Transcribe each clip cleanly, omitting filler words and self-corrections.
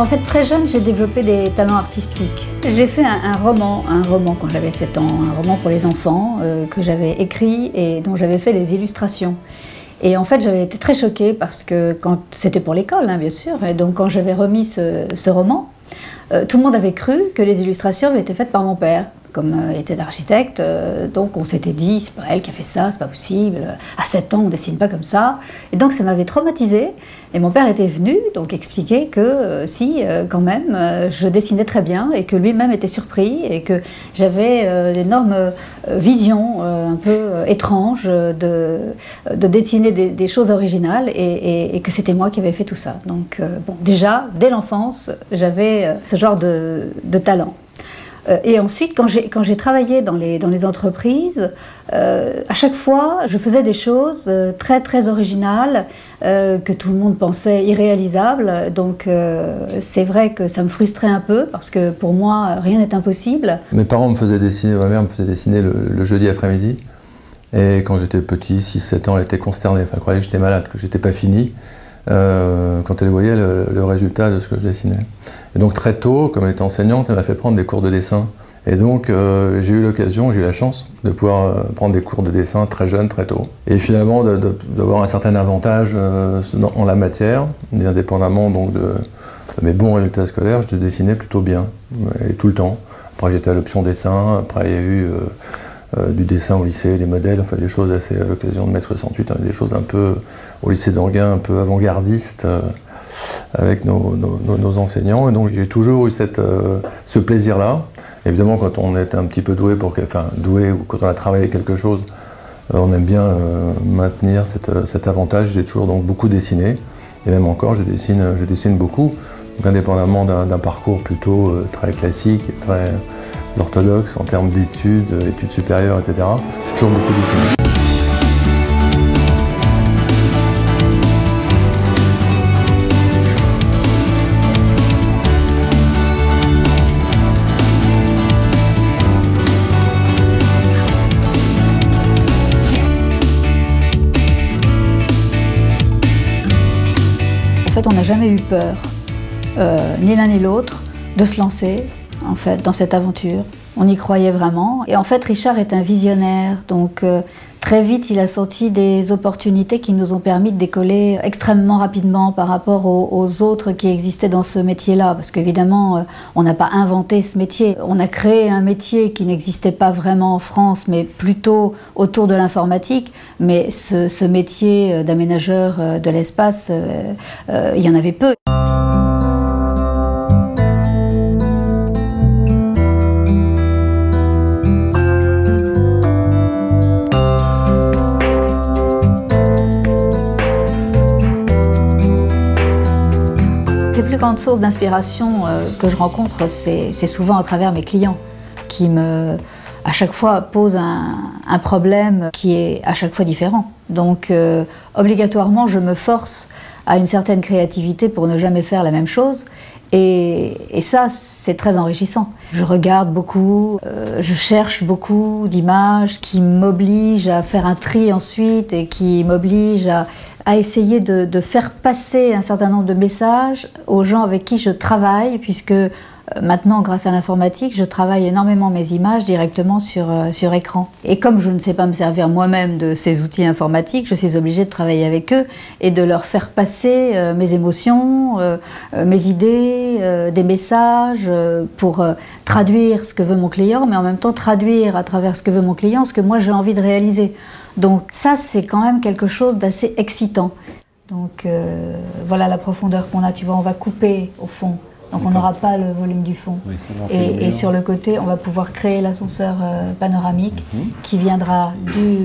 En fait, très jeune, j'ai développé des talents artistiques. J'ai fait un roman quand j'avais 7 ans, un roman pour les enfants que j'avais écrit et dont j'avais fait les illustrations. Et en fait, j'avais été très choquée parce que c'était pour l'école, hein, bien sûr, et donc quand j'avais remis ce roman, tout le monde avait cru que les illustrations avaient été faites par mon père. Comme il était architecte, donc on s'était dit, c'est pas elle qui a fait ça, c'est pas possible, à 7 ans on dessine pas comme ça. Et donc ça m'avait traumatisée, et mon père était venu donc expliquer que si, quand même, je dessinais très bien, et que lui-même était surpris, et que j'avais d'énormes visions un peu étranges de dessiner des choses originales, et que c'était moi qui avais fait tout ça. Donc bon, déjà, dès l'enfance, j'avais ce genre de talent. Et ensuite, quand j'ai travaillé dans les entreprises, à chaque fois, je faisais des choses très très originales que tout le monde pensait irréalisables. Donc c'est vrai que ça me frustrait un peu parce que pour moi, rien n'est impossible. Mes parents me faisaient dessiner, ma mère me faisait dessiner le jeudi après-midi. Et quand j'étais petit, 6-7 ans, elle était consternée. Enfin, elle croyait que j'étais malade, que j'étais pas fini. Quand elle voyait le résultat de ce que je dessinais. Et donc très tôt, comme elle était enseignante, elle m'a fait prendre des cours de dessin. Et donc j'ai eu l'occasion, j'ai eu la chance de pouvoir prendre des cours de dessin très jeune, très tôt. Et finalement d'avoir un certain avantage en la matière, indépendamment donc de mes bons résultats scolaires, je dessinais plutôt bien, et tout le temps. Après j'étais à l'option dessin, après il y a eu du dessin au lycée, des modèles, enfin des choses assez, à l'occasion de mai 68, hein, des choses un peu au lycée d'Anguin, un peu avant-gardistes avec nos enseignants. Et donc j'ai toujours eu ce plaisir-là. Évidemment, quand on est un petit peu doué, doué ou quand on a travaillé quelque chose, on aime bien maintenir cet avantage. J'ai toujours donc beaucoup dessiné, et même encore, je dessine beaucoup. Donc indépendamment d'un parcours plutôt très classique et très orthodoxe en termes d'études, études supérieures, etc. J'ai toujours beaucoup dessiné. En fait, on n'a jamais eu peur, ni l'un ni l'autre, de se lancer en fait, dans cette aventure. On y croyait vraiment. Et en fait, Richard est un visionnaire, donc très vite, il a senti des opportunités qui nous ont permis de décoller extrêmement rapidement par rapport aux autres qui existaient dans ce métier-là. Parce qu'évidemment, on n'a pas inventé ce métier. On a créé un métier qui n'existait pas vraiment en France, mais plutôt autour de l'informatique. Mais ce métier d'aménageur de l'espace, il y en avait peu. Les plus grandes sources d'inspiration que je rencontre, c'est souvent à travers mes clients qui à chaque fois, posent un problème qui est à chaque fois différent. Donc, obligatoirement, je me force à une certaine créativité pour ne jamais faire la même chose. Et ça, c'est très enrichissant. Je regarde beaucoup, je cherche beaucoup d'images qui m'obligent à faire un tri ensuite et qui m'obligent à essayer de faire passer un certain nombre de messages aux gens avec qui je travaille, puisque maintenant, grâce à l'informatique, je travaille énormément mes images directement sur écran. Et comme je ne sais pas me servir moi-même de ces outils informatiques, je suis obligée de travailler avec eux et de leur faire passer mes émotions, mes idées, des messages pour traduire ce que veut mon client, mais en même temps traduire à travers ce que veut mon client ce que moi j'ai envie de réaliser. Donc ça, c'est quand même quelque chose d'assez excitant. Donc voilà la profondeur qu'on a, tu vois, on va couper au fond. Donc on n'aura pas le volume du fond. Oui, et sur le côté, on va pouvoir créer l'ascenseur panoramique qui viendra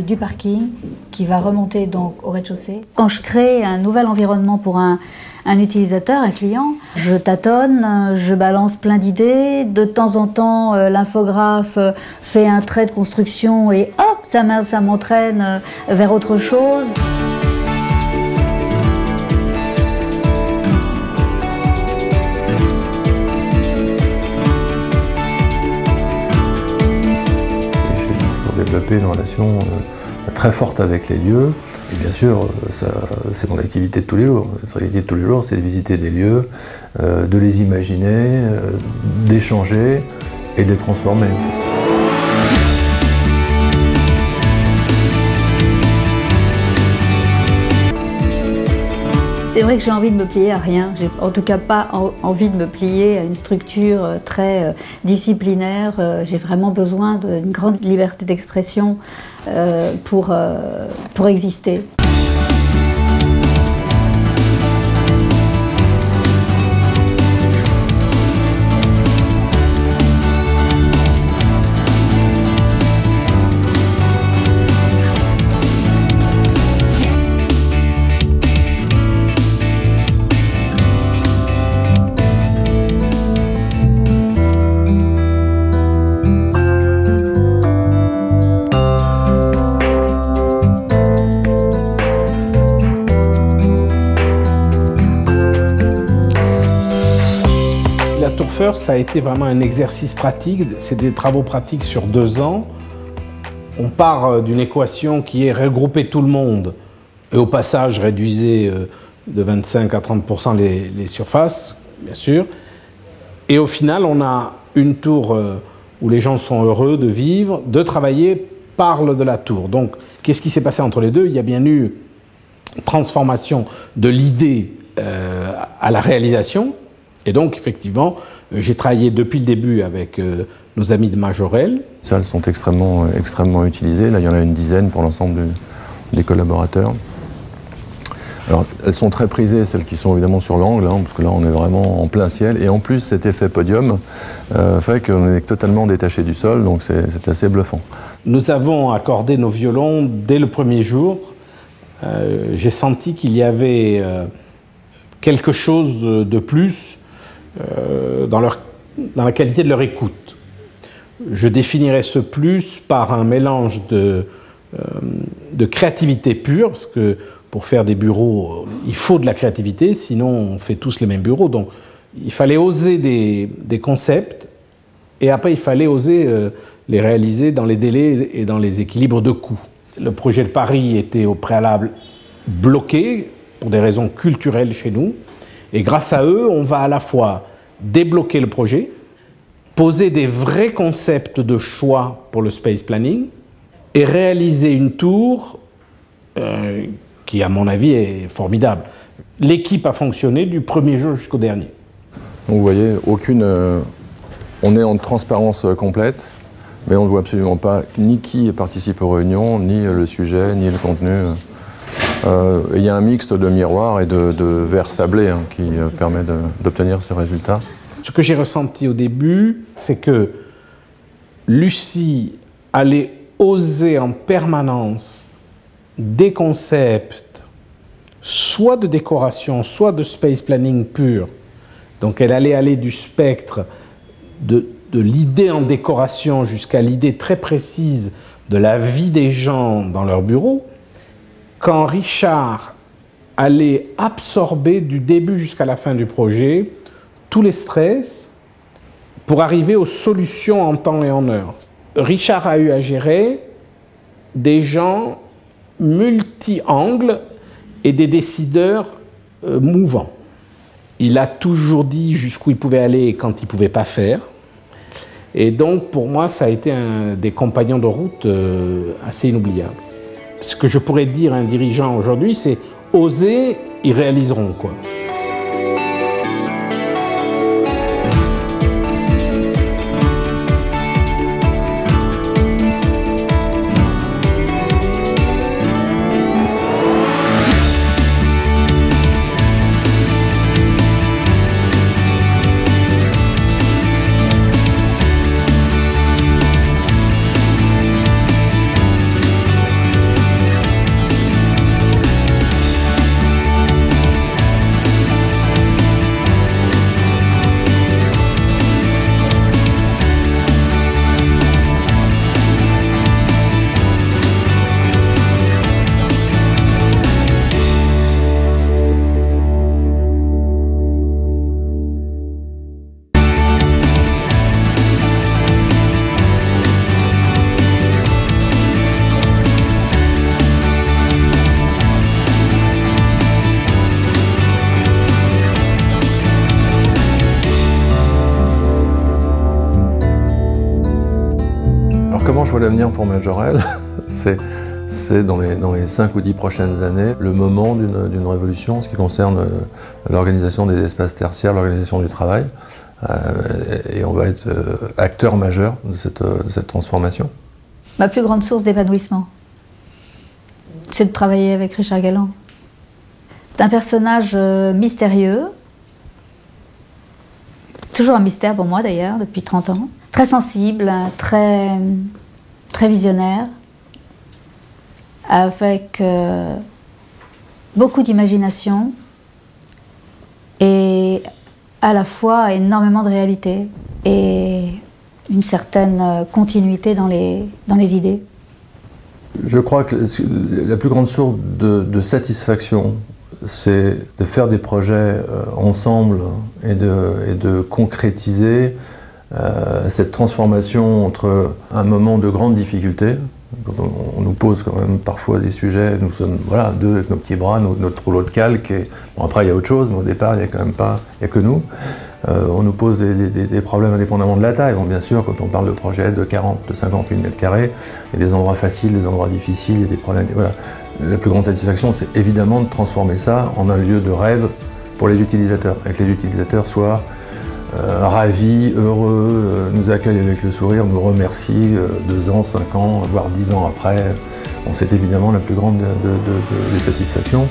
du parking, qui va remonter donc au rez-de-chaussée. Quand je crée un nouvel environnement pour un utilisateur, un client, je tâtonne, je balance plein d'idées. De temps en temps, l'infographe fait un trait de construction et hop, ça m'entraîne vers autre chose. Développer une relation très forte avec les lieux Et bien sûr, c'est mon activité de tous les jours. Notre activité de tous les jours, c'est de visiter des lieux, de les imaginer, d'échanger et de les transformer. C'est vrai que j'ai envie de me plier à rien. J'ai en tout cas pas envie de me plier à une structure très disciplinaire. J'ai vraiment besoin d'une grande liberté d'expression pour exister. La Tour First, ça a été vraiment un exercice pratique, c'est des travaux pratiques sur 2 ans. On part d'une équation qui est regrouper tout le monde et au passage réduisez de 25 à 30% les surfaces, bien sûr. Et au final, on a une tour où les gens sont heureux de vivre, de travailler, parlent de la tour. Donc, qu'est-ce qui s'est passé entre les deux? Il y a bien eu transformation de l'idée à la réalisation. Et donc, effectivement, j'ai travaillé depuis le début avec nos amis de Majorel. Les salles sont extrêmement utilisées. Là, il y en a une dizaine pour l'ensemble des collaborateurs. Alors, elles sont très prisées, celles qui sont évidemment sur l'angle, hein, parce que là, on est vraiment en plein ciel. Et en plus, cet effet podium fait qu'on est totalement détaché du sol, donc c'est assez bluffant. Nous avons accordé nos violons dès le premier jour. J'ai senti qu'il y avait quelque chose de plus dans la qualité de leur écoute. Je définirais ce plus par un mélange de créativité pure, parce que pour faire des bureaux, il faut de la créativité, sinon on fait tous les mêmes bureaux. Donc il fallait oser des concepts, et après il fallait oser les réaliser dans les délais et dans les équilibres de coûts. Le projet de Paris était au préalable bloqué pour des raisons culturelles chez nous, et grâce à eux, on va à la fois débloquer le projet, poser des vrais concepts de choix pour le space planning et réaliser une tour qui, à mon avis, est formidable. L'équipe a fonctionné du premier jour jusqu'au dernier. Donc vous voyez, on est en transparence complète, mais on ne voit absolument pas ni qui participe aux réunions, ni le sujet, ni le contenu. Il y a un mixte de miroirs et de verre sablé qui permet d'obtenir ce résultat. Ce que j'ai ressenti au début, c'est que Lucie allait oser en permanence des concepts, soit de décoration, soit de space planning pur. Donc elle allait aller du spectre de l'idée en décoration jusqu'à l'idée très précise de la vie des gens dans leur bureau. Quand Richard allait absorber du début jusqu'à la fin du projet tous les stress pour arriver aux solutions en temps et en heure. Richard a eu à gérer des gens multi-angles et des décideurs mouvants. Il a toujours dit jusqu'où il pouvait aller et quand il ne pouvait pas faire. Et donc, pour moi, ça a été un des compagnons de route assez inoubliables. Ce que je pourrais dire à un dirigeant aujourd'hui, c'est « oser, ils réaliseront ». Alors comment je vois l'avenir pour Majorel? C'est dans les 5 ou 10 prochaines années le moment d'une révolution en ce qui concerne l'organisation des espaces tertiaires, l'organisation du travail. Et on va être acteur majeur de cette transformation. Ma plus grande source d'épanouissement, c'est de travailler avec Richard Galland. C'est un personnage mystérieux, toujours un mystère pour moi d'ailleurs, depuis 30 ans. Très sensible, très visionnaire, avec beaucoup d'imagination et à la fois énormément de réalité et une certaine continuité dans les idées. Je crois que la plus grande source de satisfaction, c'est de faire des projets ensemble et de concrétiser cette transformation entre un moment de grande difficulté. On nous pose quand même parfois des sujets, nous sommes voilà, deux avec nos petits bras, notre rouleau de calque, et bon, après il y a autre chose, mais au départ il n'y a quand même pas, il n'y a que nous. On nous pose des problèmes indépendamment de la taille. Bon, bien sûr, quand on parle de projets de 40, de 50 000 m², il y a des endroits faciles, des endroits difficiles, il y a des problèmes. Voilà. La plus grande satisfaction, c'est évidemment de transformer ça en un lieu de rêve pour les utilisateurs, et que les utilisateurs soient ravis, heureux, nous accueillent avec le sourire, nous remercient 2 ans, 5 ans, voire 10 ans après. Bon, c'est évidemment la plus grande des satisfactions.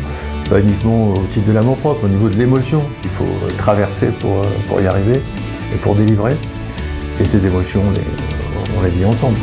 Pas uniquement au titre de l'amour-propre, au niveau de l'émotion qu'il faut traverser pour y arriver et pour délivrer. Et ces émotions, on les vit ensemble.